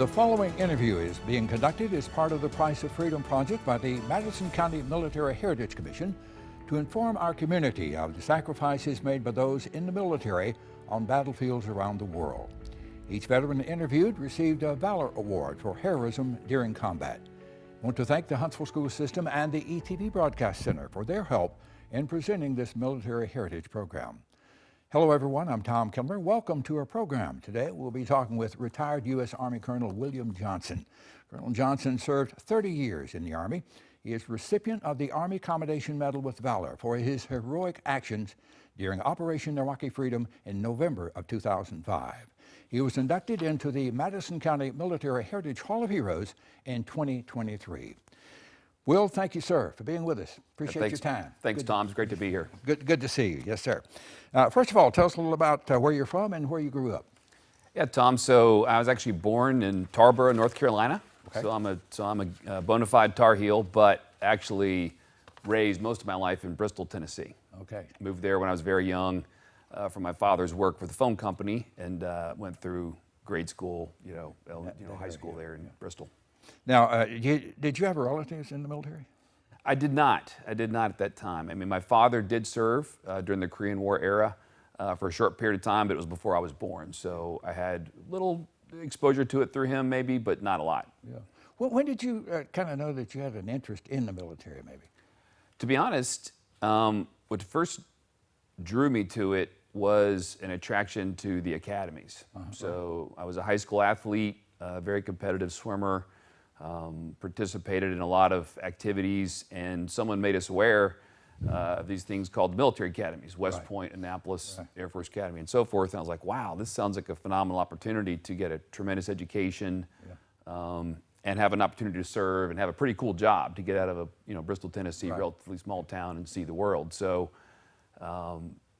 The following interview is being conducted as part of the Price of Freedom project by the Madison County Military Heritage Commission to inform our community of the sacrifices made by those in the military on battlefields around the world. Each veteran interviewed received a Valor Award for heroism during combat. I want to thank the Huntsville School System and the ETV Broadcast Center for their help in presenting this Military Heritage Program. Hello everyone, I'm Tom Kindler. Welcome to our program. Today we'll be talking with retired U.S. Army Colonel William Johnson. Colonel Johnson served 30 years in the Army. He is recipient of the Army Commendation Medal with Valor for his heroic actions during Operation Iraqi Freedom in November of 2005. He was inducted into the Madison County Military Heritage Hall of Heroes in 2023. Will, thank you, sir, for being with us. Appreciate your time. Thanks, Tom. It's great to be here. Good to see you. Yes, sir. First of all, tell us a little about where you're from and where you grew up. Yeah, Tom. So I was actually born in Tarboro, North Carolina. Okay. So I'm a bona fide Tar Heel, but actually raised most of my life in Bristol, Tennessee. Okay. Moved there when I was very young from my father's work for the phone company, and went through grade school, high school there in Bristol. Now, did you have relatives in the military? I did not at that time. I mean, my father did serve during the Korean War era for a short period of time, but it was before I was born. So I had little exposure to it through him maybe, but not a lot. Yeah. Well, when did you kind of know that you had an interest in the military maybe? To be honest, what first drew me to it was an attraction to the academies. So I was a high school athlete, a very competitive swimmer, participated in a lot of activities, and someone made us aware of these things called military academies, West Point, Annapolis, Air Force Academy, and so forth. And I was like, wow, this sounds like a phenomenal opportunity to get a tremendous education, and have an opportunity to serve and have a pretty cool job to get out of a Bristol, Tennessee, relatively small town and see the world. So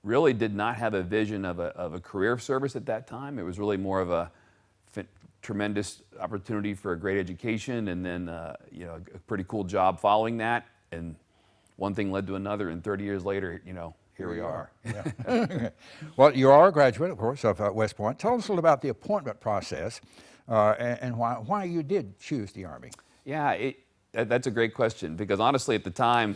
really did not have a vision of a career service at that time. It was really more of a tremendous opportunity for a great education, and then a pretty cool job following that. And one thing led to another, and 30 years later, here we are. Yeah. Well, you are a graduate, of course, of West Point. Tell us a little about the appointment process and why you did choose the Army. Yeah, that's a great question, because honestly, at the time,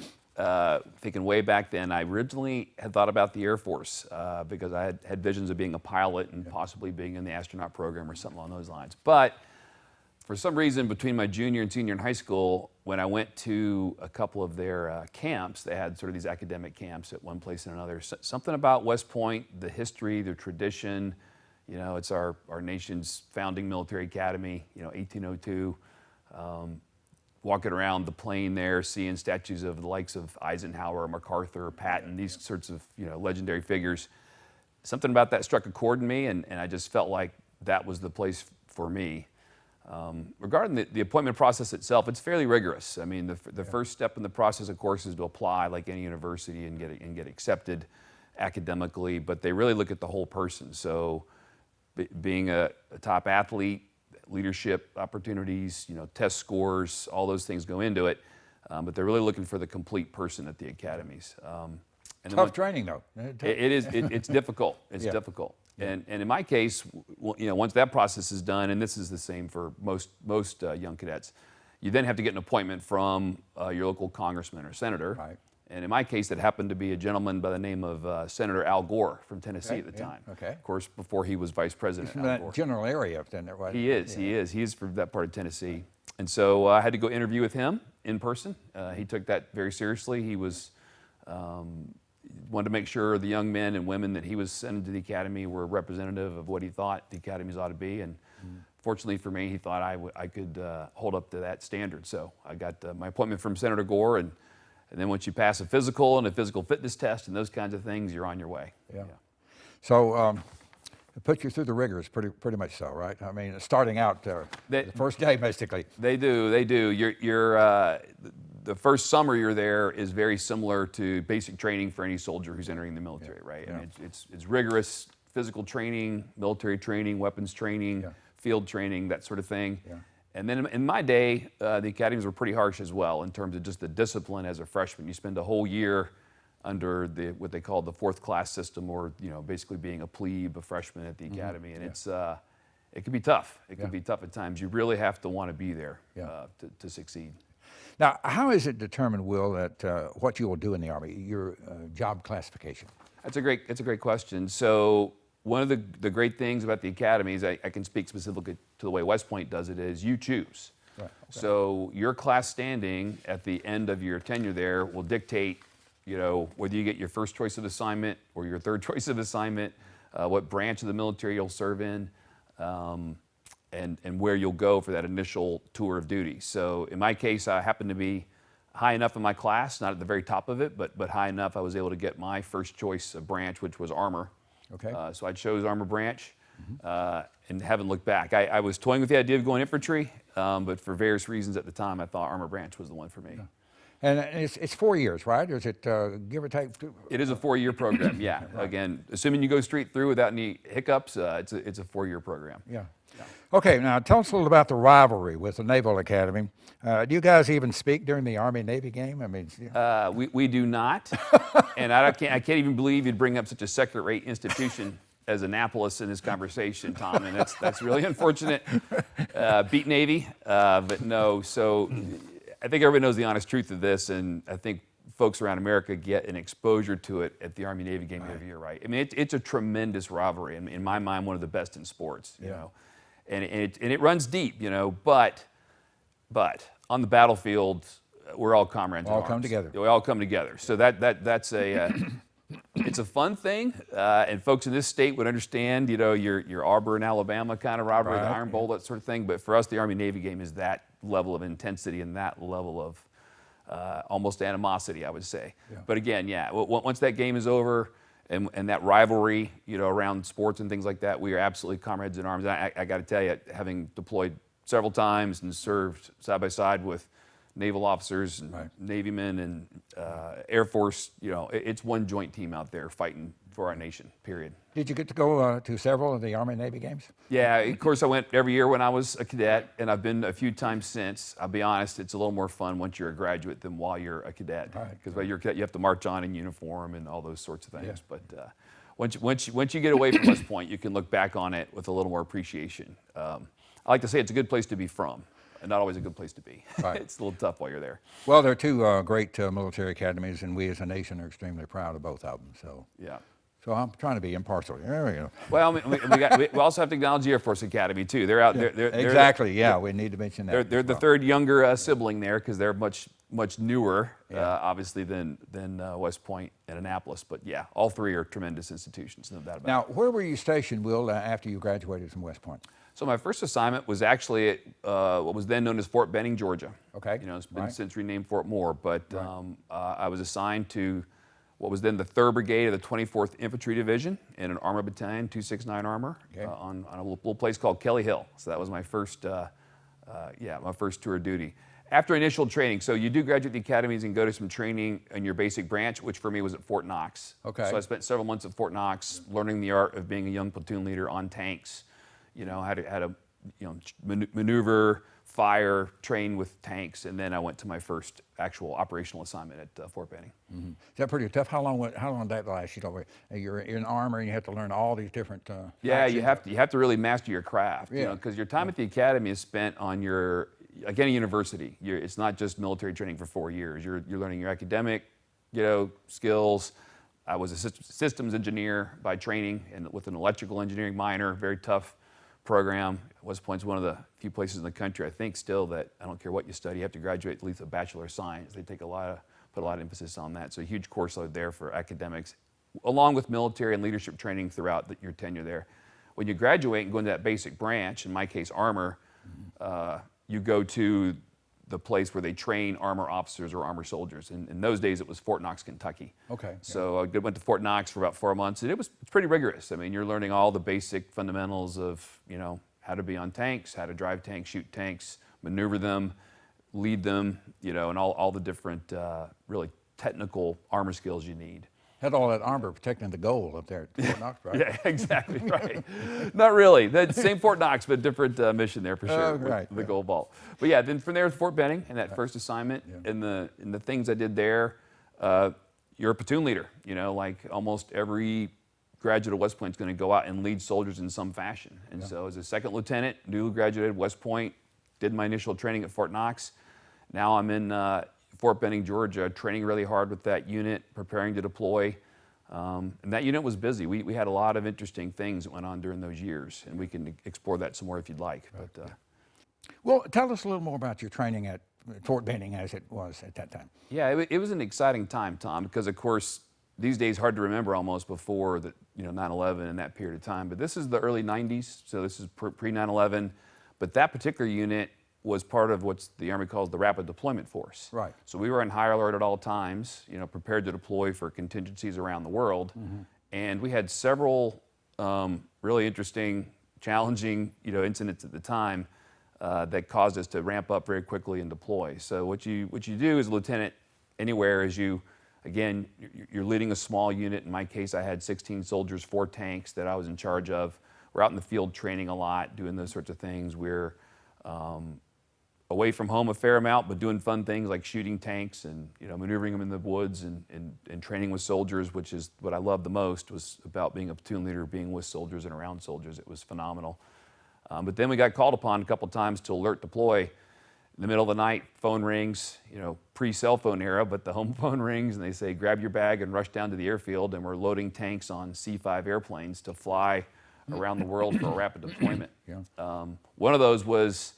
thinking way back then, I originally had thought about the Air Force because I had visions of being a pilot and possibly being in the astronaut program or something along those lines. But for some reason, between my junior and senior in high school, when I went to a couple of their camps, they had sort of these academic camps at one place and another. Something about West Point, the history, the tradition, it's our nation's founding military academy, 1802. Walking around the plain there, seeing statues of the likes of Eisenhower, MacArthur, Patton, these sorts of legendary figures. Something about that struck a chord in me, and I just felt like that was the place for me. Regarding the appointment process itself, it's fairly rigorous. I mean, the first step in the process, of course, is to apply like any university and get accepted academically, but they really look at the whole person. So being a top athlete, leadership opportunities, test scores, all those things go into it. But they're really looking for the complete person at the academies. And tough training, though. It's difficult. It's difficult. And in my case, once that process is done, and this is the same for most young cadets, you then have to get an appointment from your local congressman or senator. Right. And in my case, that happened to be a gentleman by the name of Senator Al Gore from Tennessee at the time. Okay. Of course, before he was vice president. From that general area, right? He is. He is from that part of Tennessee. And so I had to go interview with him in person. He took that very seriously. He was wanted to make sure the young men and women that he was sending to the academy were representative of what he thought the academies ought to be. And fortunately for me, he thought I could hold up to that standard. So I got my appointment from Senator Gore, and then once you pass a physical and a physical fitness test and those kinds of things, you're on your way. Yeah. So it puts you through the rigors, pretty much so, right? I mean, starting out the first day, basically. They do. The first summer you're there is very similar to basic training for any soldier who's entering the military, right? Yeah. I mean, it's rigorous physical training, military training, weapons training, field training, that sort of thing. Yeah. And then in my day, the academies were pretty harsh as well in terms of just the discipline as a freshman. You spend a whole year under what they call the fourth class system, or basically being a plebe, a freshman at the academy, and it can be tough. It can be tough at times. You really have to want to be there to succeed. Now, how is it determined, Will, that what you will do in the Army, your job classification? That's a great question. So one of the great things about the academy is I can speak specifically to the way West Point does it is you choose. Right. Okay. So your class standing at the end of your tenure there will dictate, whether you get your first choice of assignment or your third choice of assignment, what branch of the military you'll serve in, and where you'll go for that initial tour of duty. So in my case, I happened to be high enough in my class, not at the very top of it, but high enough I was able to get my first choice of branch, which was armor. Okay. So I chose armor branch and haven't looked back. I was toying with the idea of going infantry, but for various reasons at the time, I thought armor branch was the one for me. Yeah. And it's 4 years, right? Or is it give or take? It is a 4-year program, yeah. Right. Again, assuming you go straight through without any hiccups, it's a 4-year program. Yeah. Okay, now tell us a little about the rivalry with the Naval Academy. Do you guys even speak during the Army-Navy game? I mean, we do not, and I can't even believe you'd bring up such a second-rate institution as Annapolis in this conversation, Tom, and that's really unfortunate. Beat Navy, but no. So I think everybody knows the honest truth of this, and I think folks around America get an exposure to it at the Army-Navy game every year, right? I mean, it's a tremendous rivalry, and in my mind, one of the best in sports, you know. And it runs deep, but on the battlefield, we're all comrades. We all come together. We all come together. So that's it's a fun thing, and folks in this state would understand, your Auburn, Alabama kind of rivalry, the Iron Bowl, that sort of thing. But for us, the Army-Navy game is that level of intensity and that level of almost animosity, I would say. Yeah. But again, once that game is over, and that rivalry, around sports and things like that, we are absolutely comrades in arms. And I got to tell you, having deployed several times and served side by side with naval officers and Navy men and Air Force, it's one joint team out there fighting for our nation, period. Did you get to go to several of the Army-Navy games? Yeah, of course I went every year when I was a cadet, and I've been a few times since. I'll be honest, it's a little more fun once you're a graduate than while you're a cadet. Because while you're a cadet, you have to march on in uniform and all those sorts of things. Yeah. But once you get away from West Point, you can look back on it with a little more appreciation. I like to say it's a good place to be from, and not always a good place to be. Right. It's a little tough while you're there. Well, there are two great military academies, and we as a nation are extremely proud of both of them. So yeah. So I'm trying to be impartial. There we go. Well, we also have to acknowledge the Air Force Academy too. They're out there. Exactly. Yeah, we need to mention that. They're the third younger sibling there because they're much newer, obviously, than West Point and Annapolis. But yeah, all three are tremendous institutions, no doubt about it. Now, where were you stationed, Will, after you graduated from West Point? So my first assignment was actually at what was then known as Fort Benning, Georgia. Okay. It's been since renamed Fort Moore, but I was assigned to what was then the 3rd Brigade of the 24th Infantry Division in an Armor Battalion, 269 Armor, on a little place called Kelly Hill. So that was my first, my first tour of duty. After initial training, so you do graduate the academies and go to some training in your basic branch, which for me was at Fort Knox. Okay. So I spent several months at Fort Knox learning the art of being a young platoon leader on tanks. How to maneuver, fire, train with tanks, and then I went to my first actual operational assignment at Fort Benning. Mm-hmm. Is that pretty tough? How long did that last? You're in armor and you have to learn all these different. You have to really master your craft. Because your time at the academy is spent on like any university. It's not just military training for 4 years. You're learning your academic, skills. I was a systems engineer by training and with an electrical engineering minor. Very tough program. West Point's one of the few places in the country, I think, still that I don't care what you study, you have to graduate at least a Bachelor of Science. They put a lot of emphasis on that. So a huge course load there for academics, along with military and leadership training throughout your tenure there. When you graduate and go into that basic branch, in my case armor, you go to the place where they train armor officers or armor soldiers. And in those days, it was Fort Knox, Kentucky. Okay. So I went to Fort Knox for about 4 months, and it's pretty rigorous. I mean, you're learning all the basic fundamentals of, how to be on tanks, how to drive tanks, shoot tanks, maneuver them, lead them, and all the different really technical armor skills you need. Had all that armor protecting the goal up there at Fort Knox, right? Yeah, exactly, right. Not really. The same Fort Knox, but different mission there for sure, with the gold vault. But yeah, then from there, Fort Benning and that first assignment, and the things I did there, you're a platoon leader. Like almost every graduate of West Point is going to go out and lead soldiers in some fashion. And so as a second lieutenant, newly graduated West Point, did my initial training at Fort Knox. Now I'm in Fort Benning, Georgia, training really hard with that unit, preparing to deploy. And that unit was busy. We had a lot of interesting things that went on during those years, and we can explore that some more if you'd like. Right. But, well, tell us a little more about your training at Fort Benning as it was at that time. yeah, it was an exciting time, Tom, because of course, these days hard to remember almost before the 9/11 and that period of time. But this is the early 90s, so this is pre 9/11. But that particular unit was part of what the Army calls the Rapid Deployment Force. Right. So we were in high alert at all times, prepared to deploy for contingencies around the world. And we had several really interesting, challenging, incidents at the time that caused us to ramp up very quickly and deploy. So what you do as a lieutenant anywhere is again, you're leading a small unit. In my case, I had 16 soldiers, 4 tanks that I was in charge of. We're out in the field training a lot, doing those sorts of things. We're away from home a fair amount, but doing fun things like shooting tanks and maneuvering them in the woods and training with soldiers, which is what I loved the most, was about being a platoon leader, being with soldiers and around soldiers. It was phenomenal. But then we got called upon a couple times to alert deploy. In the middle of the night, phone rings, pre-cell phone era, but the home phone rings and they say, grab your bag and rush down to the airfield, and we're loading tanks on C-5 airplanes to fly around the world for a rapid deployment. One of those was,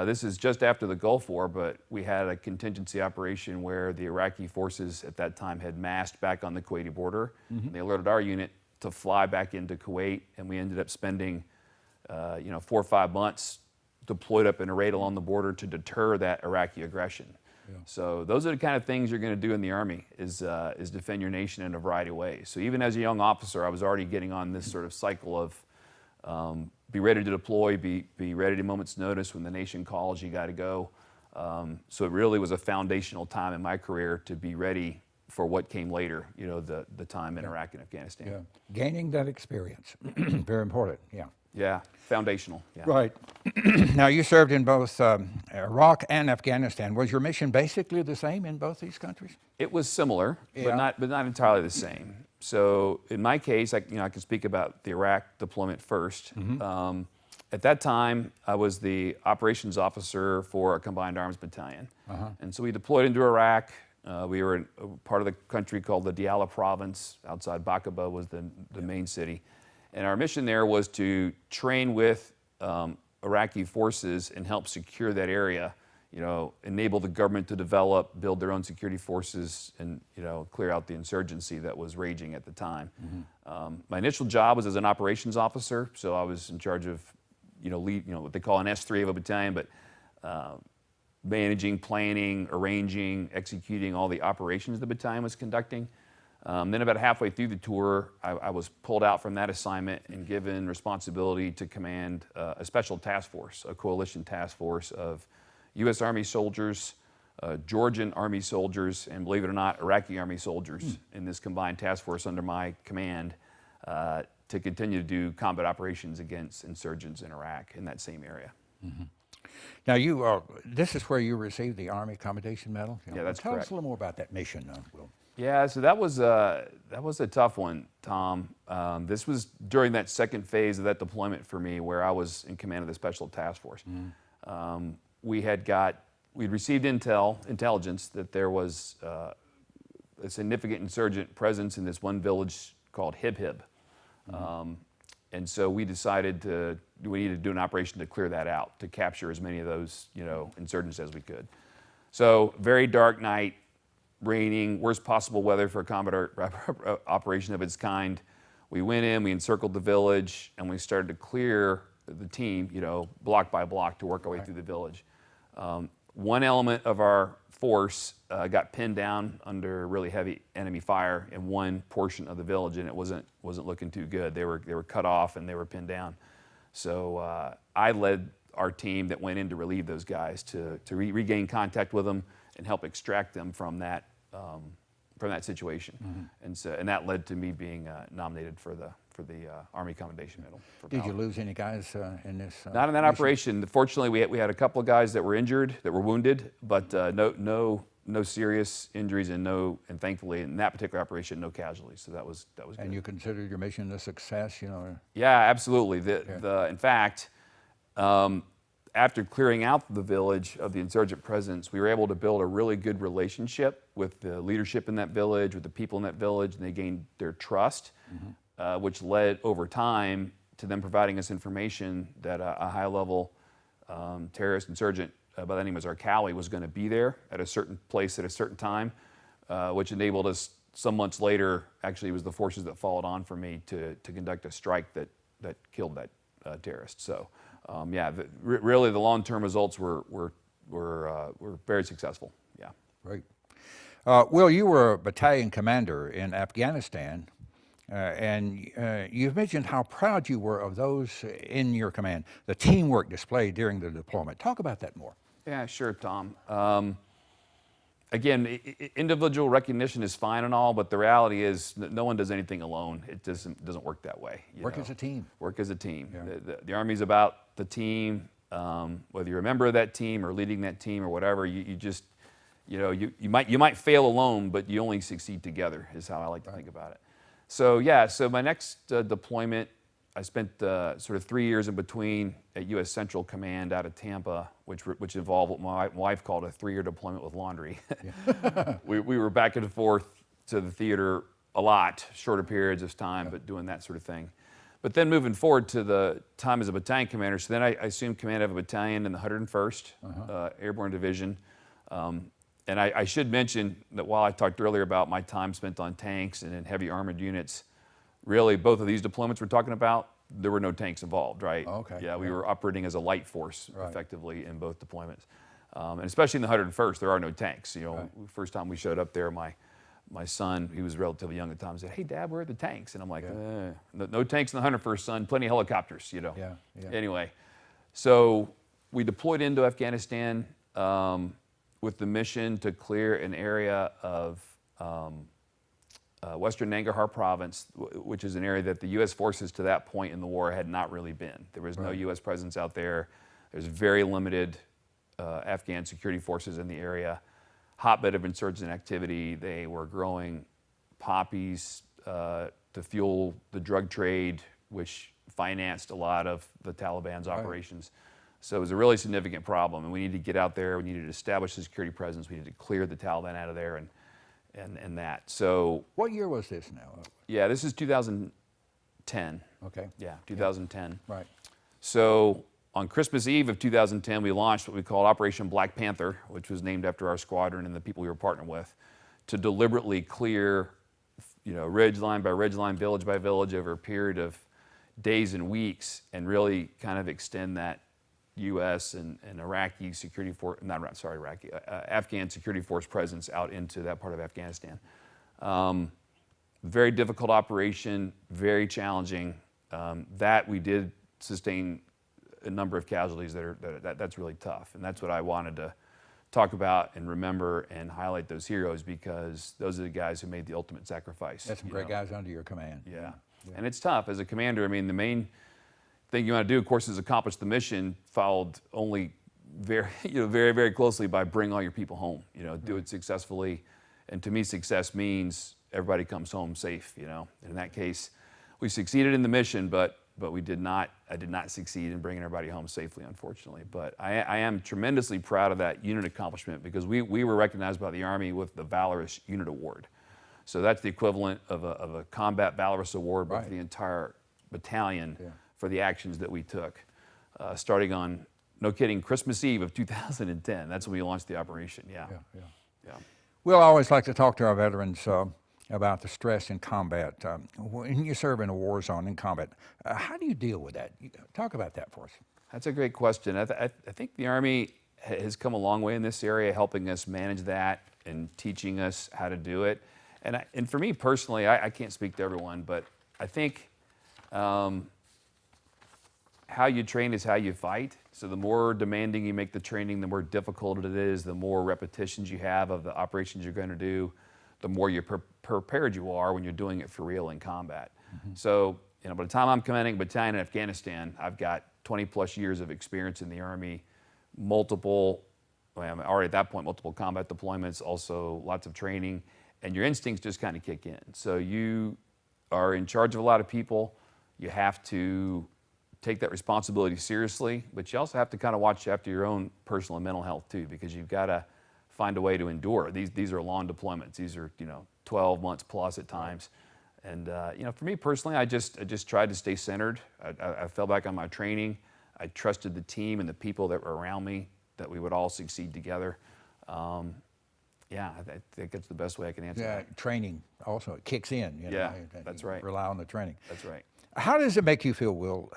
this is just after the Gulf War, but we had a contingency operation where the Iraqi forces at that time had massed back on the Kuwaiti border. They alerted our unit to fly back into Kuwait, and we ended up spending 4 or 5 months deployed up in a raid along the border to deter that Iraqi aggression. So those are the kind of things you're going to do in the Army, is defend your nation in a variety of ways. So even as a young officer, I was already getting on this sort of cycle of be ready to deploy, be ready at a moment's notice. When the nation calls, you got to go. So it really was a foundational time in my career to be ready for what came later, the time in Iraq and Afghanistan. Gaining that experience, very important, Yeah, foundational. Yeah. Right. Now, you served in both Iraq and Afghanistan. Was your mission basically the same in both these countries? It was similar, but not entirely the same. So in my case, I can speak about the Iraq deployment first. At that time, I was the operations officer for a combined arms battalion. And so we deployed into Iraq. We were in a part of the country called the Diyala province. Outside Baqaba was the main city. And our mission there was to train with Iraqi forces and help secure that area, enable the government to develop, build their own security forces, and clear out the insurgency that was raging at the time. My initial job was as an operations officer, so I was in charge of, what they call an S3 of a battalion, but managing, planning, arranging, executing all the operations the battalion was conducting. Then about halfway through the tour, I was pulled out from that assignment and given responsibility to command a special task force, a coalition task force of U.S. Army soldiers, Georgian Army soldiers, and believe it or not, Iraqi Army soldiers in this combined task force under my command to continue to do combat operations against insurgents in Iraq in that same area. Now, this is where you received the Army Commendation Medal? Yeah, that's Tell correct. us a little more about that mission, Will. Yeah, so that was a tough one, Tom. This was during that second phase of that deployment for me, where I was in command of the Special Task Force. We'd received intelligence that there was a significant insurgent presence in this one village called Hib Hib. And so we decided we needed to do an operation to clear that out, to capture as many of those insurgents as we could. So very dark night, raining, worst possible weather for a combat operation of its kind. We went in, we encircled the village, and we started to clear the team, block by block, to work our way through the village. One element of our force got pinned down under really heavy enemy fire in one portion of the village, and it wasn't looking too good. They were cut off and they were pinned down. So I led our team that went in to relieve those guys to regain contact with them and help extract them from that situation. And that led to me being nominated for the Army Commendation Medal. Did you lose any guys in this? Not in that operation. Fortunately, we had a couple of guys that were injured, that were wounded, but no no serious injuries and thankfully in that particular operation, no casualties. So that was good. And you considered your mission a success, you know? Yeah, absolutely. In fact, after clearing out the village of the insurgent presence, we were able to build a really good relationship with the leadership in that village, with the people in that village, and they gained their trust, which led over time to them providing us information that a high-level terrorist insurgent by the name of Zarqawi was going to be there at a certain place at a certain time, which enabled us some months later, actually it was the forces that followed on from me to conduct a strike that killed that terrorist. So really the long-term results were very successful. Yeah. Great. Will, you were a battalion commander in Afghanistan, and you've mentioned how proud you were of those in your command, the teamwork displayed during the deployment. Talk about that more. Yeah, sure, Tom. Again, individual recognition is fine and all, but the reality is no one does anything alone. It doesn't work that way. Work as a team. Work as a team. Yeah. The Army's about the team. Whether you're a member of that team or leading that team or whatever, you might fail alone, but you only succeed together. Is how I like to think about it. So my next deployment, I spent sort of 3 years in between at U.S. Central Command out of Tampa, which involved what my wife called a 3-year deployment with laundry. Yeah. we were back and forth to the theater a lot, shorter periods of time, but doing that sort of thing. But then moving forward to the time as a battalion commander, so then I assumed command of a battalion in the 101st Airborne Division. And I should mention that while I talked earlier about my time spent on tanks and in heavy armored units, really both of these deployments we're talking about, there were no tanks involved, right? Okay. Yeah, we were operating as a light force effectively in both deployments. And especially in the 101st, there are no tanks. You know, first time we showed up there, my son, he was relatively young at the time, said, "Hey, Dad, where are the tanks?" And I'm like, no tanks in the 101st, son, plenty of helicopters, you know. Yeah. Anyway, so we deployed into Afghanistan with the mission to clear an area of Western Nangarhar province, which is an area that the U.S. forces to that point in the war had not really been. There was no U.S. presence out there. There's very limited Afghan security forces in the area. Hotbed of insurgent activity. They were growing poppies to fuel the drug trade, which financed a lot of the Taliban's operations. So it was a really significant problem, and we needed to get out there. We needed to establish a security presence. We needed to clear the Taliban out of there, and that. So what year was this now? Yeah, this is 2010. Okay. Yeah, 2010. Right. So on Christmas Eve of 2010, we launched what we called Operation Black Panther, which was named after our squadron and the people we were partnered with, to deliberately clear, ridge line by ridge line, village by village over a period of days and weeks, and really kind of extend that U.S. and Iraqi security force, Afghan security force presence out into that part of Afghanistan. Very difficult operation, very challenging. That we did sustain a number of casualties that's really tough, and that's what I wanted to talk about and remember and highlight those heroes, because those are the guys who made the ultimate sacrifice. That's some great guys under your command. Yeah. And it's tough as a commander. I mean, the main thing you want to do, of course, is accomplish the mission, followed only very, very closely by bring all your people home. Do it successfully, and to me, success means everybody comes home safe. And in that case, we succeeded in the mission, but we did not. I did not succeed in bringing everybody home safely, unfortunately. But I am tremendously proud of that unit accomplishment, because we were recognized by the Army with the Valorous Unit Award. So that's the equivalent of a Combat Valorous Award, but for the entire battalion. Yeah. For the actions that we took, starting on, no kidding, Christmas Eve of 2010. That's when we launched the operation. Yeah. We'll always like to talk to our veterans about the stress in combat. When you serve in a war zone in combat, how do you deal with that? Talk about that for us. That's a great question. I think the Army has come a long way in this area, helping us manage that and teaching us how to do it. And for me personally, I can't speak to everyone, but I think how you train is how you fight. So the more demanding you make the training, the more difficult it is, the more repetitions you have of the operations you're going to do, the more prepared you are when you're doing it for real in combat. So, by the time I'm commanding a battalion in Afghanistan, I've got 20 plus years of experience in the Army, multiple I'm already at that point, multiple combat deployments, also lots of training, and your instincts just kind of kick in. So you are in charge of a lot of people. You have to take that responsibility seriously, but you also have to kind of watch after your own personal and mental health too, because you've got to find a way to endure. These are long deployments. These are 12 months plus at times. And for me personally, I just tried to stay centered. I fell back on my training. I trusted the team and the people that were around me, that we would all succeed together. I think that's the best way I can answer that. Yeah, training also, it kicks in. Yeah, that's right. Rely on the training. That's right. How does it make you feel, Will,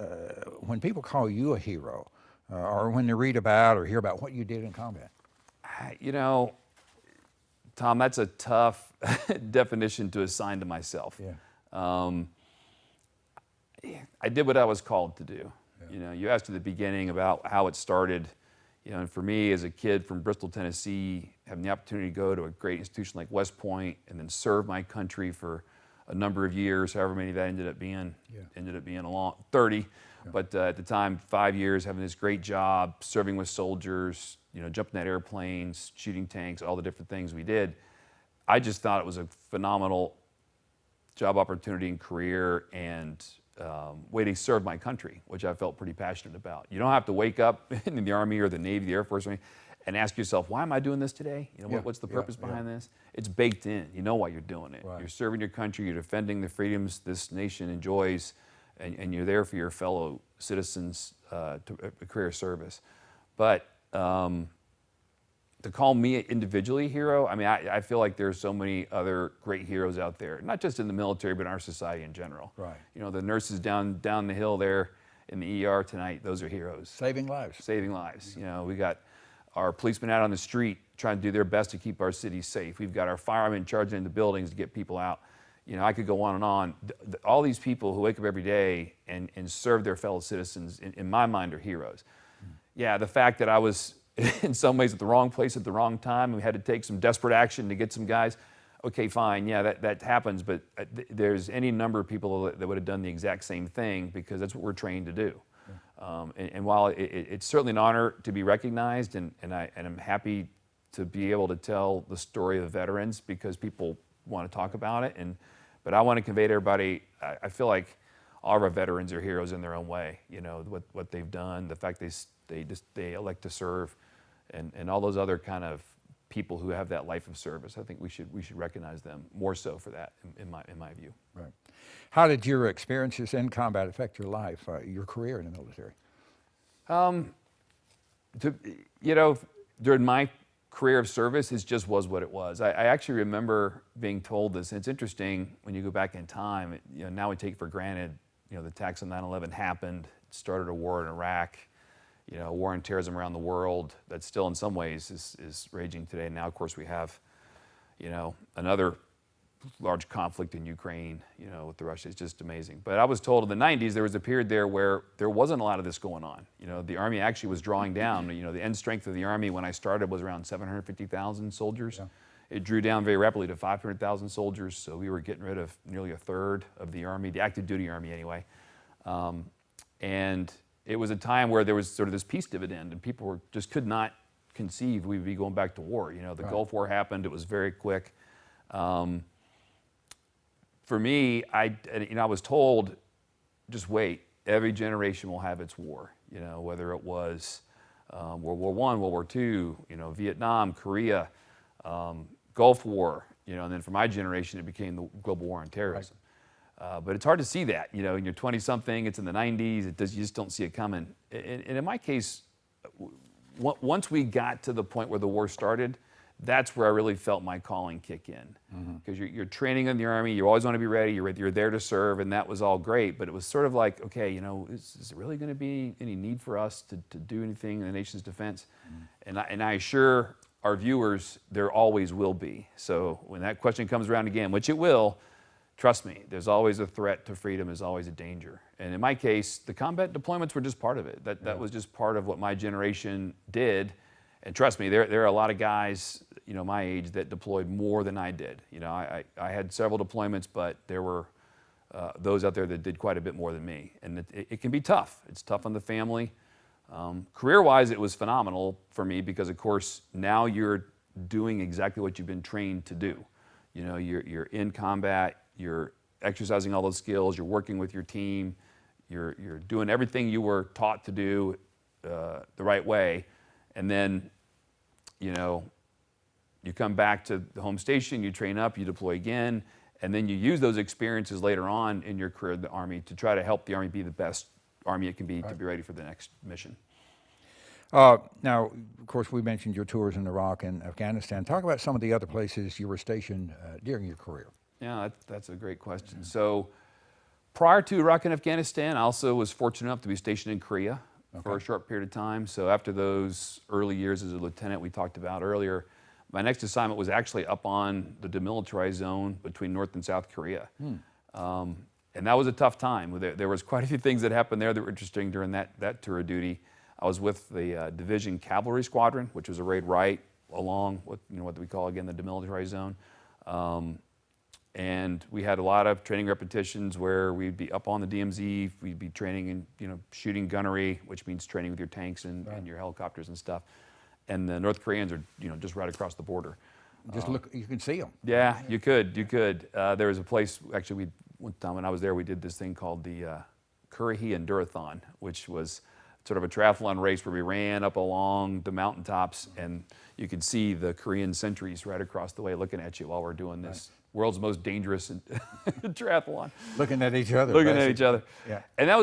when people call you a hero, or when they read about or hear about what you did in combat? Tom, that's a tough definition to assign to myself. Yeah. I did what I was called to do. Yeah. You asked at the beginning about how it started. And for me, as a kid from Bristol, Tennessee, having the opportunity to go to a great institution like West Point and then serve my country for a number of years, however many that ended up being, a long 30. Yeah. But at the time, 5 years, having this great job, serving with soldiers, jumping at airplanes, shooting tanks, all the different things we did. I just thought it was a phenomenal job opportunity and career and way to serve my country, which I felt pretty passionate about. You don't have to wake up in the Army or the Navy, the Air Force, or anything, and ask yourself, why am I doing this today? What's the purpose behind this? It's baked in. You know why you're doing it. Right. You're serving your country, you're defending the freedoms this nation enjoys, and you're there for your fellow citizens to a career service. But to call me individually a hero, I feel like there's so many other great heroes out there, not just in the military, but in our society in general. Right. The nurses down the hill there in the ER tonight, those are heroes. Saving lives. Saving lives. We got our policemen out on the street trying to do their best to keep our cities safe. We've got our firemen charging into buildings to get people out. I could go on and on. All these people who wake up every day and serve their fellow citizens, in my mind, are heroes. Yeah, the fact that I was in some ways at the wrong place at the wrong time, we had to take some desperate action to get some guys. Okay, fine, yeah, that happens, but there's any number of people that would have done the exact same thing, because that's what we're trained to do. And while it's certainly an honor to be recognized, and I'm happy to be able to tell the story of the veterans, because people want to talk about it, but I want to convey to everybody, I feel like all of our veterans are heroes in their own way. What they've done, the fact they elect to serve, and all those other kind of people who have that life of service. I think we should recognize them more so for that, in my view. Right. How did your experiences in combat affect your life, your career in the military? During my career of service, it just was what it was. I actually remember being told this, and it's interesting when you go back in time. Now we take for granted, the attacks on 9/11 happened, it started a war in Iraq, a war on terrorism around the world that still in some ways is raging today. Now, of course, we have, another large conflict in Ukraine, with the Russians. It's just amazing. But I was told in the 90s there was a period there where there wasn't a lot of this going on. The Army actually was drawing down. The end strength of the Army when I started was around 750,000 soldiers. Yeah. It drew down very rapidly to 500,000 soldiers, so we were getting rid of nearly a third of the Army, the active duty Army anyway. And it was a time where there was sort of this peace dividend, and people just could not conceive we'd be going back to war. The Right. Gulf War happened, it was very quick. For me, I was told, just wait, every generation will have its war, whether it was World War I, World War II, Vietnam, Korea, Gulf War, and then for my generation, it became the global war on terrorism. Right. But it's hard to see that, in your 20-something, it's in the 90s, you just don't see it coming. And in my case, once we got to the point where the war started, that's where I really felt my calling kick in. Because you're training in the Army, you always want to be ready, you're there to serve, and that was all great. But it was sort of like, okay, is there really going to be any need for us to do anything in the nation's defense? And I assure our viewers, there always will be. So when that question comes around again, which it will, trust me, there's always a threat to freedom, there's always a danger. And in my case, the combat deployments were just part of it. That was just part of what my generation did. And trust me, there are a lot of guys, my age that deployed more than I did. I had several deployments, but there were those out there that did quite a bit more than me. And it can be tough. It's tough on the family. Career-wise, it was phenomenal for me because, of course, now you're doing exactly what you've been trained to do. You know, you're in combat, you're exercising all those skills, you're working with your team, you're doing everything you were taught to do the right way, and then, you know, you come back to the home station, you train up, you deploy again, and then you use those experiences later on in your career in the Army to try to help the Army be the best Army it can be to be ready for the next mission. Now, of course, we mentioned your tours in Iraq and Afghanistan. Talk about some of the other places you were stationed during your career. Yeah, that's a great question. So prior to Iraq and Afghanistan, I also was fortunate enough to be stationed in Korea for a short period of time. So after those early years as a lieutenant we talked about earlier, my next assignment was actually up on the demilitarized zone between North and South Korea. And that was a tough time. There was quite a few things that happened there that were interesting during that tour of duty. I was with the Division Cavalry Squadron, which was arrayed right along what we call again the demilitarized zone. And we had a lot of training repetitions where we'd be up on the DMZ, we'd be training in shooting gunnery, which means training with your tanks and your helicopters and stuff. And the North Koreans are just right across the border. Just look, you can see them. Yeah, you could. There was a place, actually, one time when I was there, we did this thing called the Currahee Endurathon, which was sort of a triathlon race where we ran up along the mountaintops, and you could see the Korean sentries right across the way looking at you while we're doing this world's most dangerous triathlon. Looking at each other. Looking at each other. Yeah. And that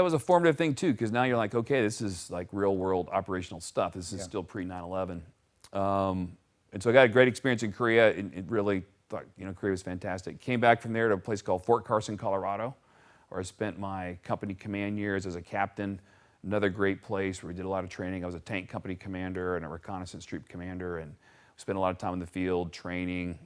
was a formative thing too, because now you're like, okay, this is like real world operational stuff. This is still pre 9/11. And so I got a great experience in Korea. It really thought, Korea was fantastic. Came back from there to a place called Fort Carson, Colorado, where I spent my company command years as a captain. Another great place where we did a lot of training. I was a tank company commander and a reconnaissance troop commander, and spent a lot of time in the field training,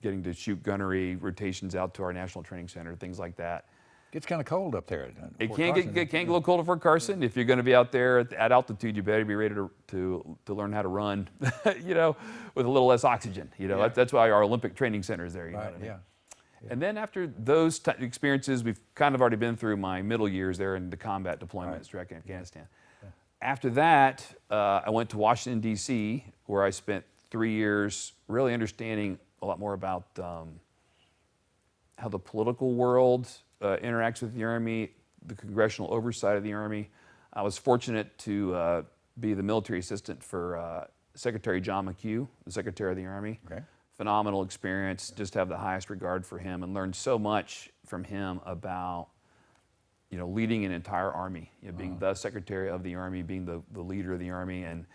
getting to shoot gunnery, rotations out to our National Training Center, things like that. Gets kind of cold up there. It can get a little cold at Fort Carson. If you're going to be out there at altitude, you better be ready to learn how to run, with a little less oxygen. That's why our Olympic Training Center is there. You know what I mean? Yeah. And then after those experiences, we've kind of already been through my middle years there in the combat deployments direct in Afghanistan. After that, I went to Washington, D.C., where I spent 3 years really understanding a lot more about how the political world interacts with the Army, the congressional oversight of the Army. I was fortunate to be the military assistant for Secretary John McHugh, the Secretary of the Army. Okay. Phenomenal experience, just have the highest regard for him and learned so much from him about leading an entire Army, being the Secretary of the Army, being the leader of the Army, and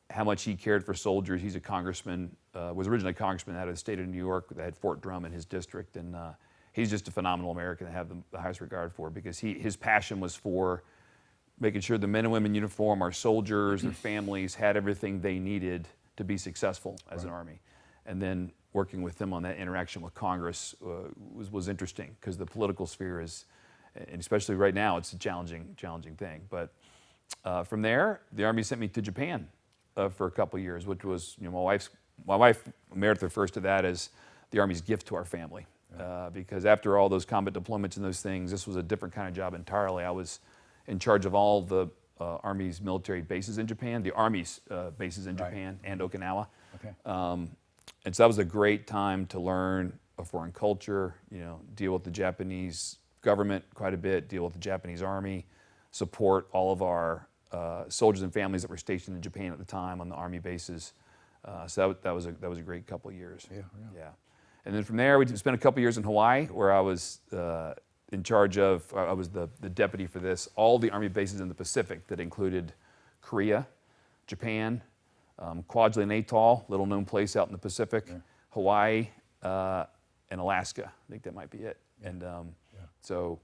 how much he cared for soldiers. He's a congressman, was originally a congressman out of the state of New York that had Fort Drum in his district, and he's just a phenomenal American to have the highest regard for, because his passion was for making sure the men and women in uniform, our soldiers, their families, had everything they needed to be successful as an Army. And then working with them on that interaction with Congress was interesting, because the political sphere is, and especially right now, it's a challenging thing. But from there, the Army sent me to Japan for a couple of years, which was, my wife Meredith refers to that as the Army's gift to our family, because after all those combat deployments and those things, this was a different kind of job entirely. I was in charge of all the Army's military bases in Japan, the Army's bases in Japan and Okinawa. Okay. And so that was a great time to learn a foreign culture, deal with the Japanese government quite a bit, deal with the Japanese Army, support all of our soldiers and families that were stationed in Japan at the time on the Army bases. So that was a great couple of years. Yeah. And then from there, we spent a couple of years in Hawaii, where I was in charge of, I was the deputy for this, all the Army bases in the Pacific that included Korea, Japan, Kwajalein Atoll, little known place out in the Pacific, Hawaii, and Alaska. I think that might be it. And so,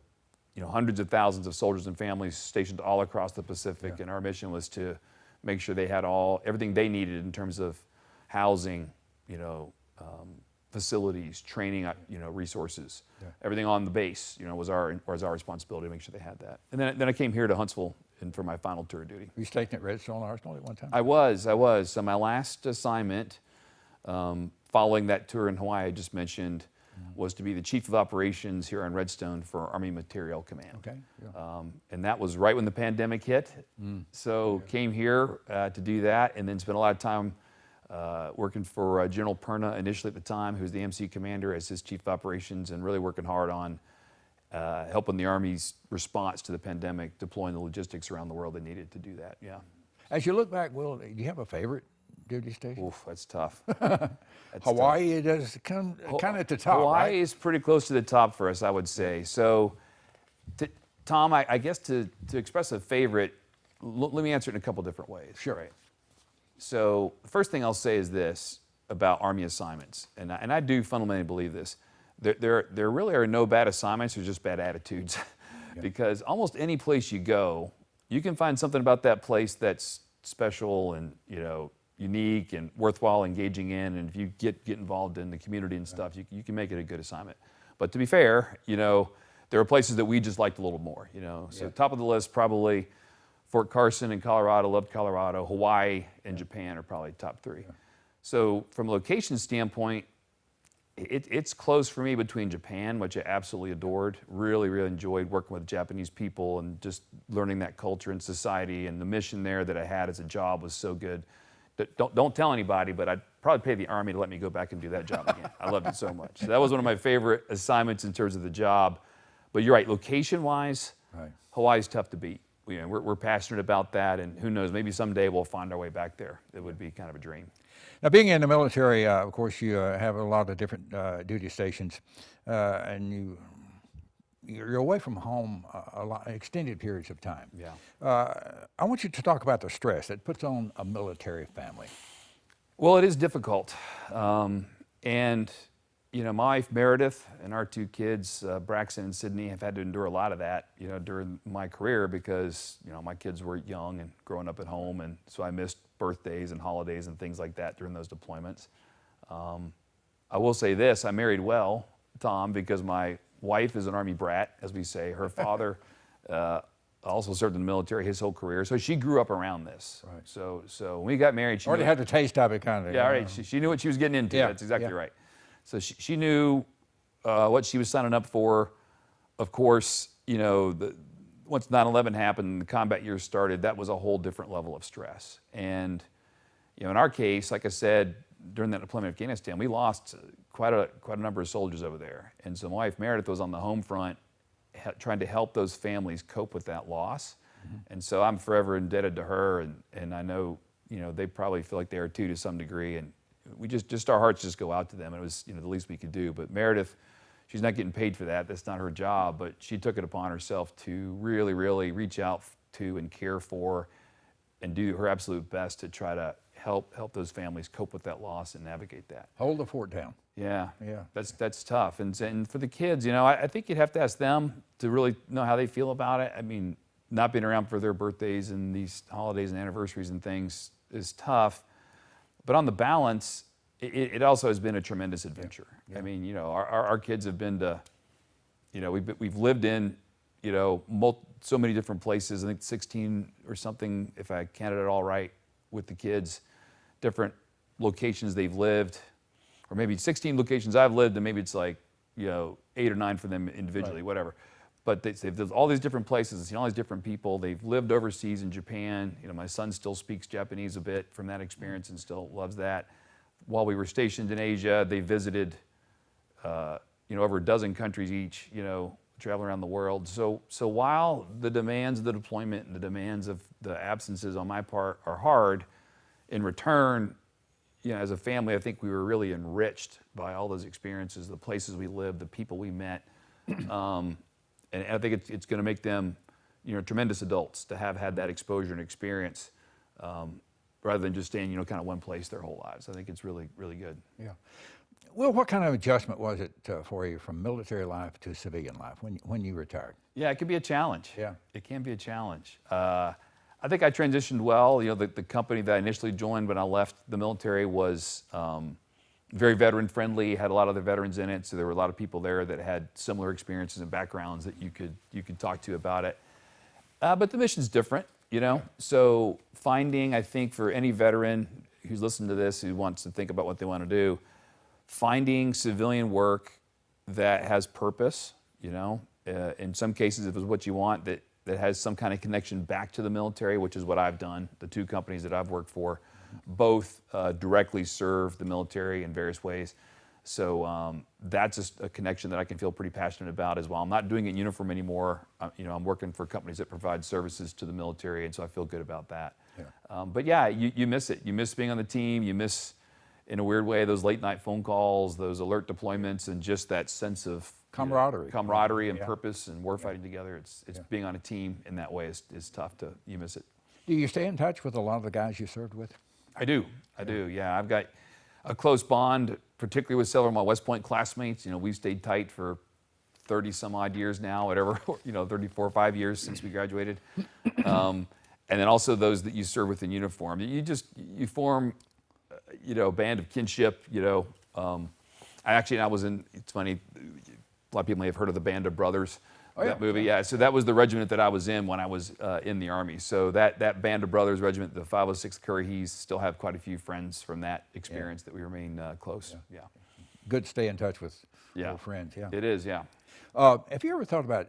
hundreds of thousands of soldiers and families stationed all across the Pacific, and our mission was to make sure they had everything they needed in terms of housing, facilities, training, resources, everything on the base, was our responsibility to make sure they had that. And then I came here to Huntsville for my final tour of duty. Were you stationed at Redstone Arsenal at one time? I was. So my last assignment, following that tour in Hawaii I just mentioned, was to be the chief of operations here on Redstone for Army Material Command. Okay. Yeah. And that was right when the pandemic hit. So came here to do that, and then spent a lot of time working for General Perna initially at the time, who was the MC commander, as his chief of operations, and really working hard on helping the Army's response to the pandemic, deploying the logistics around the world they needed to do that. Yeah. As you look back, Will, do you have a favorite duty station? Oof, that's tough. Hawaii does come kind of at the top, Hawaii right? is pretty close to the top for us, I would say. So, Tom, I guess to express a favorite, let me answer it in a couple different ways. Sure. Right? So, the first thing I'll say is this about Army assignments, and I do fundamentally believe this. There really are no bad assignments, there's just bad attitudes. Because almost any place you go, you can find something about that place that's special and, unique and worthwhile engaging in. And if you get involved in the community and stuff, you can make it a good assignment. But to be fair, there are places that we just liked a little more, So top of the list, probably Fort Carson in Colorado, loved Colorado, Hawaii and Japan are probably top three. So from a location standpoint, it's close for me between Japan, which I absolutely adored, really, really enjoyed working with Japanese people and just learning that culture and society, and the mission there that I had as a job was so good. Don't tell anybody, but I'd probably pay the Army to let me go back and do that job again. I loved it so much. So that was one of my favorite assignments in terms of the job. But you're right, location-wise, Hawaii's tough to beat. We're passionate about that, and who knows, maybe someday we'll find our way back there. It would be kind of a dream. Now, being in the military, of course, you have a lot of different duty stations, and you're away from home a lot, extended periods of time. Yeah. I want you to talk about the stress that puts on a military family. Well, it is difficult. And, my wife, Meredith, and our two kids, Braxton and Sydney, have had to endure a lot of that, during my career because, my kids were young and growing up at home. And so I missed birthdays and holidays and things like that during those deployments. I will say this, I married well, Tom, because my wife is an Army brat, as we say. Her father also served in the military his whole career, so she grew up around this. Right. So when we got married, she already had the taste of it, kind of. Yeah, right. She knew what she was getting into. Yeah, that's exactly right. So she knew what she was signing up for. Of course, once 9/11 happened and the combat years started, that was a whole different level of stress. And in our case, like I said, during that deployment in Afghanistan, we lost quite a number of soldiers over there. And so my wife Meredith was on the home front trying to help those families cope with that loss. And so I'm forever indebted to her, and I know, they probably feel like they are too to some degree. And we just our hearts just go out to them. And it was, the least we could do. But Meredith, she's not getting paid for that. That's not her job. But she took it upon herself to really, really reach out to and care for and do her absolute best to try to help those families cope with that loss and navigate that. Hold the fort down. Yeah. That's tough. And for the kids, I think you'd have to ask them to really know how they feel about it. I mean, not being around for their birthdays and these holidays and anniversaries and things is tough. But on the balance, it also has been a tremendous adventure. I mean, our kids have been to, we've lived in, so many different places. I think 16 or something, if I counted it all right, with the kids, different locations they've lived, or maybe 16 locations I've lived, and maybe it's like, 8 or 9 for them individually, whatever. But they've lived all these different places, seen all these different people. They've lived overseas in Japan. My son still speaks Japanese a bit from that experience and still loves that. While we were stationed in Asia, they visited, over a dozen countries each, travel around the world. So while the demands of the deployment and the demands of the absences on my part are hard, in return, as a family, I think we were really enriched by all those experiences, the places we lived, the people we met. And I think it's going to make them, tremendous adults to have had that exposure and experience, rather than just staying, kind of one place their whole lives. I think it's really, really good. Yeah. Well, what kind of adjustment was it for you from military life to civilian life when you retired? Yeah, it could be a challenge. Yeah. It can be a challenge. I think I transitioned well. The company that I initially joined when I left the military was very veteran friendly, had a lot of the veterans in it, so there were a lot of people there that had similar experiences and backgrounds that you could talk to about it. But the mission's different, So finding, I think, for any veteran who's listening to this, who wants to think about what they want to do, finding civilian work that has purpose, you know. In some cases, if it's what you want, that has some kind of connection back to the military, which is what I've done. The two companies that I've worked for both directly serve the military in various ways. So that's just a connection that I can feel pretty passionate about as well. I'm not doing it in uniform anymore. You know, I'm working for companies that provide services to the military, and so I feel good about that. Yeah. But yeah, you miss it. You miss being on the team. You miss, in a weird way, those late night phone calls, those alert deployments, and just that sense of camaraderie and purpose, and warfighting together. It's being on a team in that way is tough. You miss it. Do you stay in touch with a lot of the guys you served with? I do. Yeah, I've got a close bond, particularly with several of my West Point classmates. You know, we've stayed tight for 30 some odd years now, whatever, 34 or 5 years since we graduated. And then also those that you serve with in uniform. You form, a band of kinship, I was in, it's funny, a lot of people may have heard of the Band of Brothers. That movie, yeah. So that was the regiment that I was in when I was in the Army. So that Band of Brothers regiment, the 506 Currahees, still have quite a few friends from that experience that we remain close. Yeah. Good to stay in touch with old friends. Yeah. It is. Yeah. Have you ever thought about,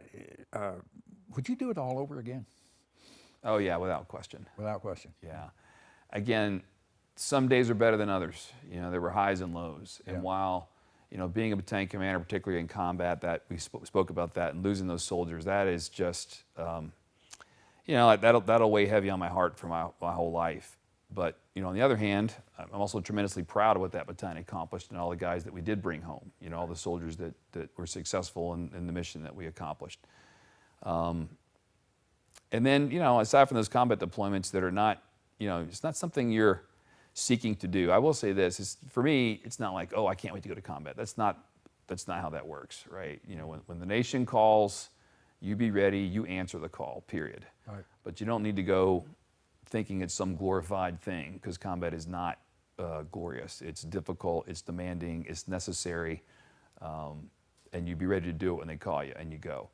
would you do it all over again? Oh yeah, without question. Without question. Yeah. Again, some days are better than others. There were highs and lows, and while being a battalion commander, particularly in combat, that we spoke about that, and losing those soldiers, that is just, that'll weigh heavy on my heart for my whole life. But, on the other hand, I'm also tremendously proud of what that battalion accomplished and all the guys that we did bring home, all the soldiers that were successful in the mission that we accomplished. And then, aside from those combat deployments that are not, it's not something you're seeking to do. I will say this, for me, it's not like, oh, I can't wait to go to combat. That's not how that works, right? When the nation calls, you be ready, you answer the call, period. Right. But you don't need to go thinking it's some glorified thing, because combat is not glorious. It's difficult, it's demanding, it's necessary, and you be ready to do it when they call you, and you go.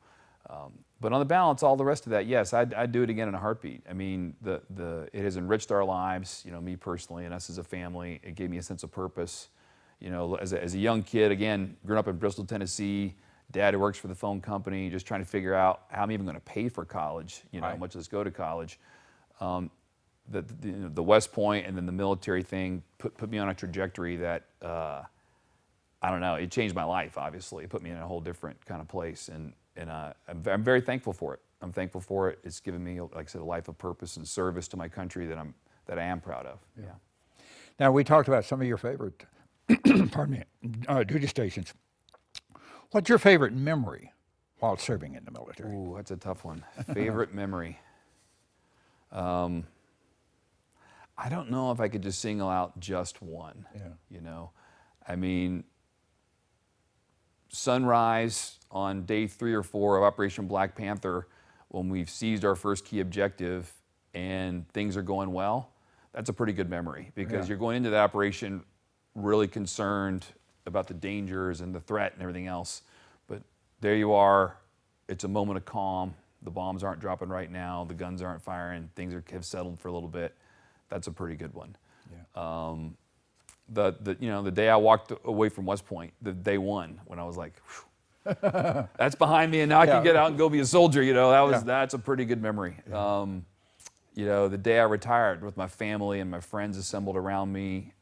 But on the balance, all the rest of that, yes, I'd do it again in a heartbeat. I mean, it has enriched our lives, me personally and us as a family. It gave me a sense of purpose. As a young kid, again, growing up in Bristol, Tennessee, dad who works for the phone company, just trying to figure out how I'm even going to pay for college, how much let's go to college. The West Point and then the military thing put me on a trajectory that, I don't know, it changed my life, obviously. It put me in a whole different kind of place. And I'm very thankful for it. I'm thankful for it. It's given me, like I said, a life of purpose and service to my country that I am proud of. Yeah. Now, we talked about some of your favorite, pardon me, duty stations. What's your favorite memory while serving in the military? Ooh, that's a tough one. Favorite memory. I don't know if I could just single out just one. Yeah. I mean, sunrise on day 3 or 4 of Operation Black Panther, when we've seized our first key objective and things are going well, that's a pretty good memory, because you're going into that operation really concerned about the dangers and the threat and everything else. But there you are, it's a moment of calm. The bombs aren't dropping right now, the guns aren't firing, things have settled for a little bit. That's a pretty good one. Yeah. The day I walked away from West Point, the day 1, when I was like, that's behind me, and now I can get out and go be a soldier. That's a pretty good memory. The day I retired, with my family and my friends assembled around me,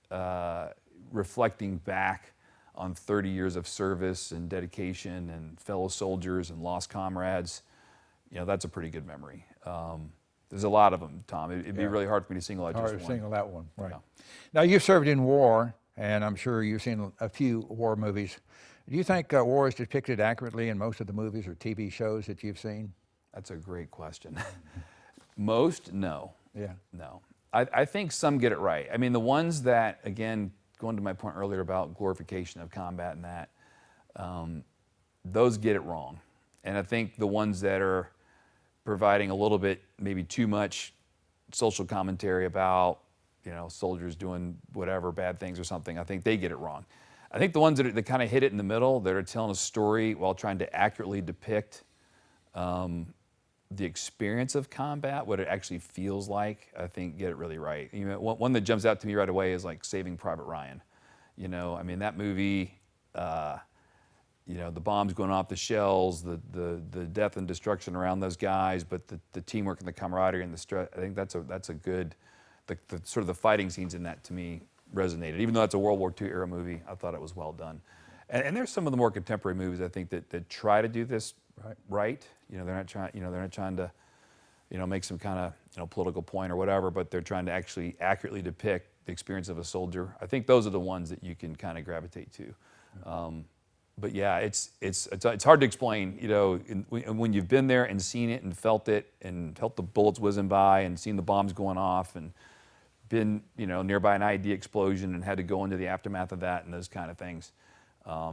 reflecting back on 30 years of service and dedication and fellow soldiers and lost comrades, that's a pretty good memory. There's a lot of them, Tom. It'd be really hard for me to single out just one. Hard to single that one, right. Yeah. Now, you've served in war, and I'm sure you've seen a few war movies. Do you think war is depicted accurately in most of the movies or TV shows that you've seen? That's a great question. Most, no. Yeah. No. I think some get it right. I mean, the ones that, again, going to my point earlier about glorification of combat and that, those get it wrong. And I think the ones that are providing a little bit, maybe too much social commentary about, soldiers doing whatever, bad things or something, I think they get it wrong. I think the ones that kind of hit it in the middle, that are telling a story while trying to accurately depict the experience of combat, what it actually feels like, I think get it really right. One that jumps out to me right away is like Saving Private Ryan. I mean, that movie, you know, the bombs going off, the shells, the death and destruction around those guys, but the teamwork and the camaraderie and the stress. I think that's a good, the sort of the fighting scenes in that to me resonated. Even though it's a World War II era movie, I thought it was well done. And there's some of the more contemporary movies I think that try to do this right. You know, they're not trying to, you know, make some kind of, you know, political point or whatever, but they're trying to actually accurately depict the experience of a soldier. I think those are the ones that you can kind of gravitate to. But yeah, it's hard to explain, you know, when you've been there and seen it and felt the bullets whizzing by and seen the bombs going off and been, you know, nearby an IED explosion and had to go into the aftermath of that and those kind of things. I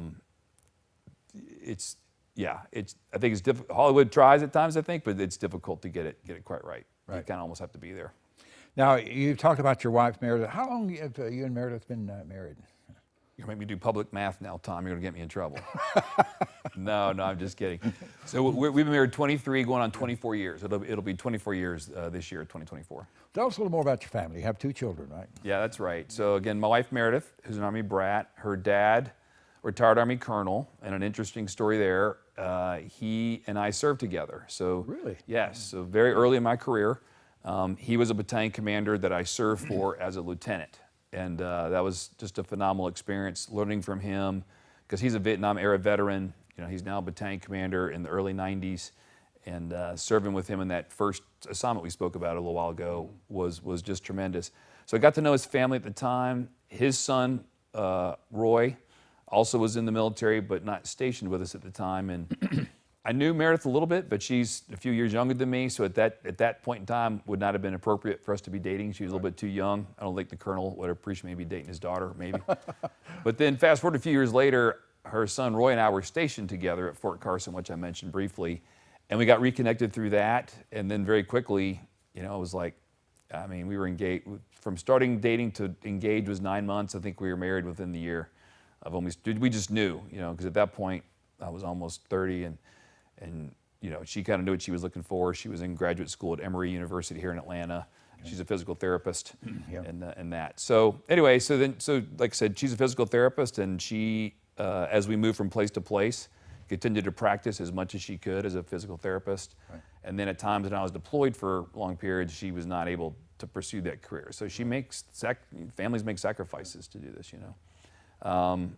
think it's difficult. Hollywood tries at times, I think, but it's difficult to get it quite right. You kind of almost have to be there. Now, you talked about your wife, Meredith. How long have you and Meredith been married? You're gonna make me do public math now, Tom. You're gonna get me in trouble. No, I'm just kidding. So we've been married 23, going on 24 years. It'll be 24 years this year, 2024. Tell us a little more about your family. You have 2 children, right? Yeah, that's right. So again, my wife Meredith, who's an Army brat, her dad, retired Army colonel, and an interesting story there. He and I served together. So really? Yes. So very early in my career, he was a battalion commander that I served for as a lieutenant. And that was just a phenomenal experience, learning from him, because he's a Vietnam era veteran. You know, he's now a battalion commander in the early 90s, and serving with him in that first assignment we spoke about a little while ago was just tremendous. So I got to know his family at the time. His son, Roy, also was in the military, but not stationed with us at the time. And I knew Meredith a little bit, but she's a few years younger than me, so at that point in time would not have been appropriate for us to be dating. She was a little bit too young. I don't think the colonel would appreciate maybe dating his daughter, maybe. But then fast forward a few years later, her son Roy and I were stationed together at Fort Carson, which I mentioned briefly, and we got reconnected through that. And then very quickly, you know, it was like, I mean, we were engaged. From starting dating to engaged was 9 months. I think we were married within the year of almost. We just knew, you know, because at that point I was almost 30, and you know, she kind of knew what she was looking for. She was in graduate school at Emory University here in Atlanta. She's a physical therapist, and that. So anyway, so like I said, she's a physical therapist, and she, as we moved from place to place, continued to practice as much as she could as a physical therapist. Right. And then at times when I was deployed for long periods, she was not able to pursue that career. So she families make sacrifices to do this, you know.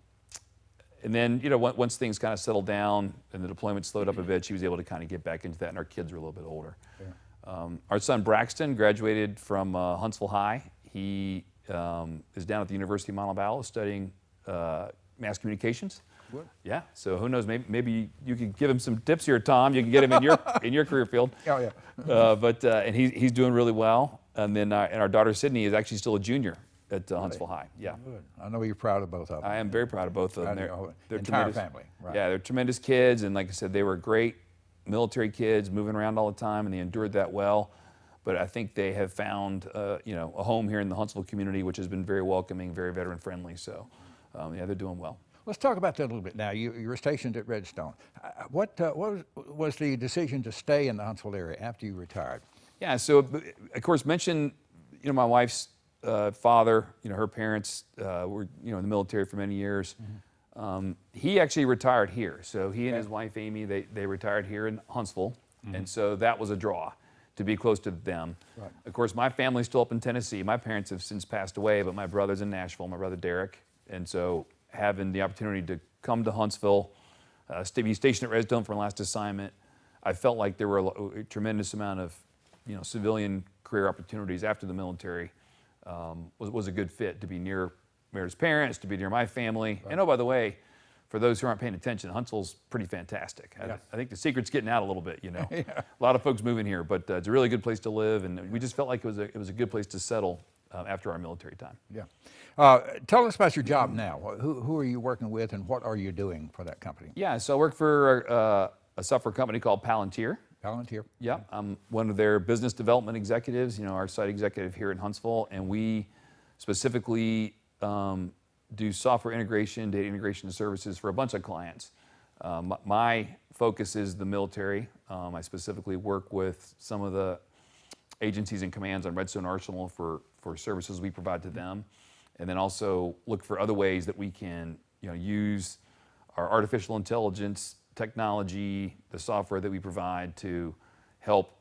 And then, you know, once things kind of settled down and the deployment slowed up a bit, she was able to kind of get back into that, and our kids were a little bit older. Yeah. Our son Braxton graduated from Huntsville High. He is down at the University of Montevallo studying mass communications. What? Yeah, so who knows, maybe you could give him some tips here, Tom. You can get him in your career field. Oh, yeah. And he's doing really well. And then our daughter Sydney is actually still a junior at Huntsville High. Yeah. Good. I know you're proud of both of them. I am very proud of both of them. They're entire family. Right. Yeah, they're tremendous kids, and like I said, they were great military kids, moving around all the time, and they endured that well. But I think they have found, you know, a home here in the Huntsville community, which has been very welcoming, very veteran friendly. So, yeah, they're doing well. Let's talk about that a little bit now. You were stationed at Redstone. What was the decision to stay in the Huntsville area after you retired? Yeah, so of course mentioned, you know, my wife's father, you know, her parents were, you know, in the military for many years. Mm-hmm. He actually retired here. So he and his wife, Amy, they retired here in Huntsville. Mm-hmm. And so that was a draw to be close to them. Right. Of course, my family's still up in Tennessee. My parents have since passed away, but my brother's in Nashville, my brother Derek. And so having the opportunity to come to Huntsville, be stationed at Redstone for my last assignment, I felt like there were a tremendous amount of, you know, civilian career opportunities after the military. Was a good fit to be near Meredith's parents, to be near my family. Right. And oh, by the way, for those who aren't paying attention, Huntsville's pretty fantastic. Yeah. I think the secret's getting out a little bit, you know. Yeah. A lot of folks moving here, but it's a really good place to live, and we just felt like it was a good place to settle after our military time. Yeah. Tell us about your job now. Who are you working with, and what are you doing for that company? Yeah, so I work for a software company called Palantir. Palantir? Yeah, I'm one of their business development executives, you know, our site executive here in Huntsville, and we specifically do software integration, data integration services for a bunch of clients. My focus is the military. I specifically work with some of the agencies and commands on Redstone Arsenal for services we provide to them, and then also look for other ways that we can, you know, use our artificial intelligence technology, the software that we provide to help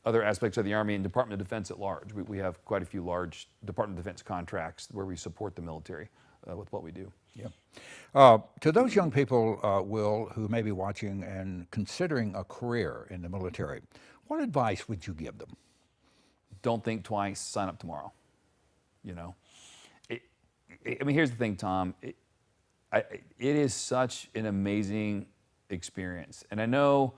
other aspects of the Army and Department of Defense at large. We have quite a few large Department of Defense contracts where we support the military with what we do. Yeah. To those young people, Will, who may be watching and considering a career in the military, what advice would you give them? Don't think twice, sign up tomorrow. You know, I mean, here's the thing, Tom. It is such an amazing experience. And I know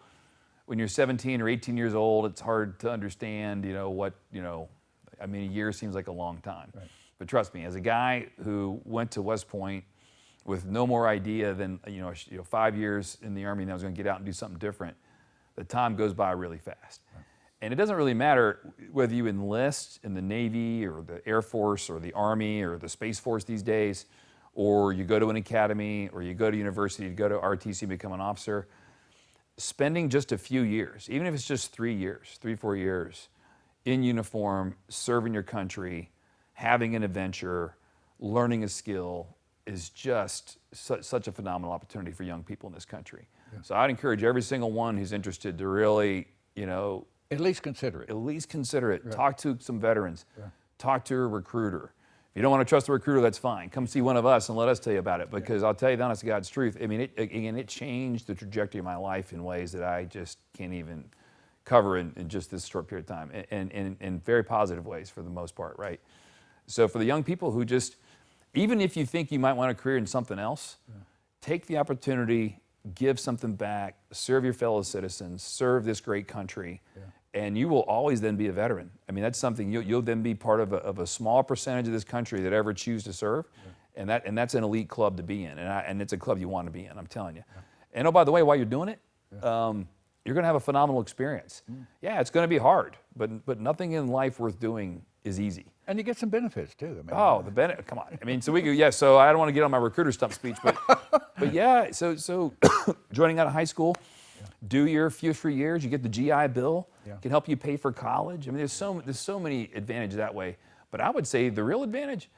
when you're 17 or 18 years old, it's hard to understand, I mean, a year seems like a long time. Right. But trust me, as a guy who went to West Point with no more idea than, 5 years in the Army and I was going to get out and do something different, the time goes by really fast. Right. And it doesn't really matter whether you enlist in the Navy or the Air Force or the Army or the Space Force these days, or you go to an academy or you go to university, you go to RTC and become an officer. Spending just a few years, even if it's just 3 years, 4 years, in uniform, serving your country, having an adventure, learning a skill is just such a phenomenal opportunity for young people in this country. Yeah. So I'd encourage every single one who's interested to really, at least consider it. At least consider it. Right. Talk to some veterans. Yeah. Talk to a recruiter. If you don't want to trust the recruiter, that's fine. Come see one of us and let us tell you about it, because I'll tell you the honest to God's truth. I mean, it changed the trajectory of my life in ways that I just can't even cover in just this short period of time, and in very positive ways for the most part, right? So for the young people who just, even if you think you might want a career in something else, take the opportunity, give something back, serve your fellow citizens, serve this great country. And you will always then be a veteran. I mean, that's something you'll then be part of a small percentage of this country that ever choose to serve, and that's an elite club to be in, and it's a club you want to be in. I'm telling you. And oh, by the way, while you're doing it, you're going to have a phenomenal experience. Yeah, it's going to be hard, but nothing in life worth doing is easy. And you get some benefits too. I mean, oh, the benefit! Come on. I mean, so we go. Yeah. So I don't want to get on my recruiter stump speech, but yeah. So joining out of high school. Do your few 3 years, you get the GI Bill, can help you pay for college. I mean, there's so many advantages that way. But I would say the real advantage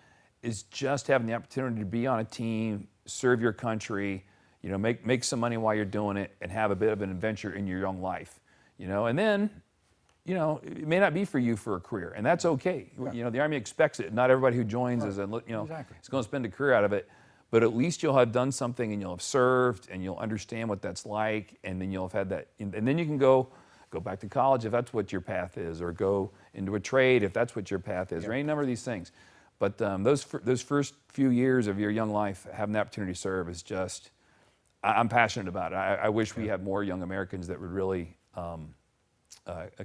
is just having the opportunity to be on a team, serve your country, make some money while you're doing it, and have a bit of an adventure in your young life. And then, it may not be for you for a career, and that's okay. Yeah. The Army expects it. Not everybody who joins is, exactly. is going to spend a career out of it. But at least you'll have done something, and you'll have served, and you'll understand what that's like, and then you'll have had that, and then you can go back to college if that's what your path is, or go into a trade if that's what your path is, or any number of these things. But those first few years of your young life, having the opportunity to serve is just, I'm passionate about it. I wish we had more young Americans that would really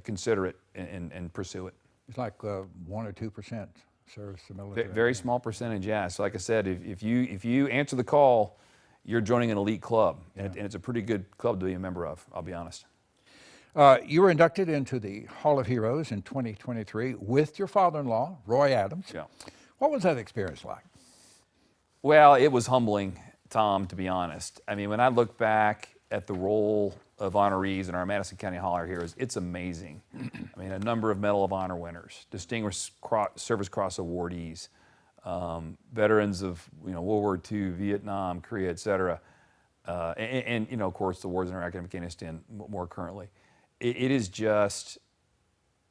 consider it and pursue it. It's like 1 or 2%. Serves the military. Very small percentage, yeah. So like I said, if you answer the call, you're joining an elite club, and it's a pretty good club to be a member of, I'll be honest. You were inducted into the Hall of Heroes in 2023 with your father-in-law, Roy Adams. Yeah. What was that experience like? Well, it was humbling, Tom, to be honest. I mean, when I look back at the roll of honorees in our Madison County Hall of Heroes, it's amazing. I mean, a number of Medal of Honor winners, Distinguished Service Cross awardees, veterans of World War II, Vietnam, Korea, et cetera, and of course the wars in Iraq and Afghanistan more currently. It is just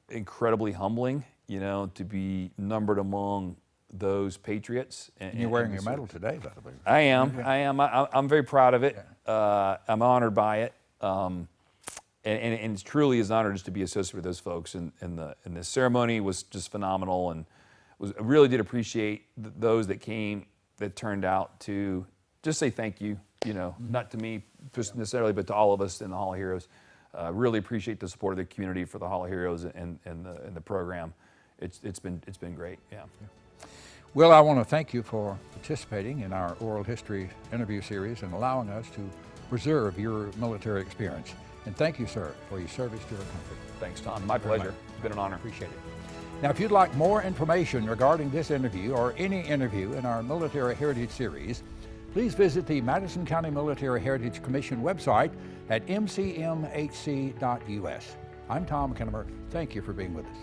incredibly humbling, to be numbered among those patriots. And you're wearing your medal today, by the way. I am. I'm very proud of it. I'm honored by it. And it truly is an honor just to be associated with those folks. And the ceremony was just phenomenal, and I really did appreciate those that came, that turned out to just say thank you, not to me necessarily, but to all of us in the Hall of Heroes. Really appreciate the support of the community for the Hall of Heroes and the program. It's been great, yeah. Will, I want to thank you for participating in our oral history interview series and allowing us to preserve your military experience. And thank you, sir, for your service to our country. Thanks, Tom. My pleasure. It's been an honor. Appreciate it. Now, if you'd like more information regarding this interview or any interview in our Military Heritage Series, please visit the Madison County Military Heritage Commission website at mcmhc.us. I'm Tom Kennemer. Thank you for being with us.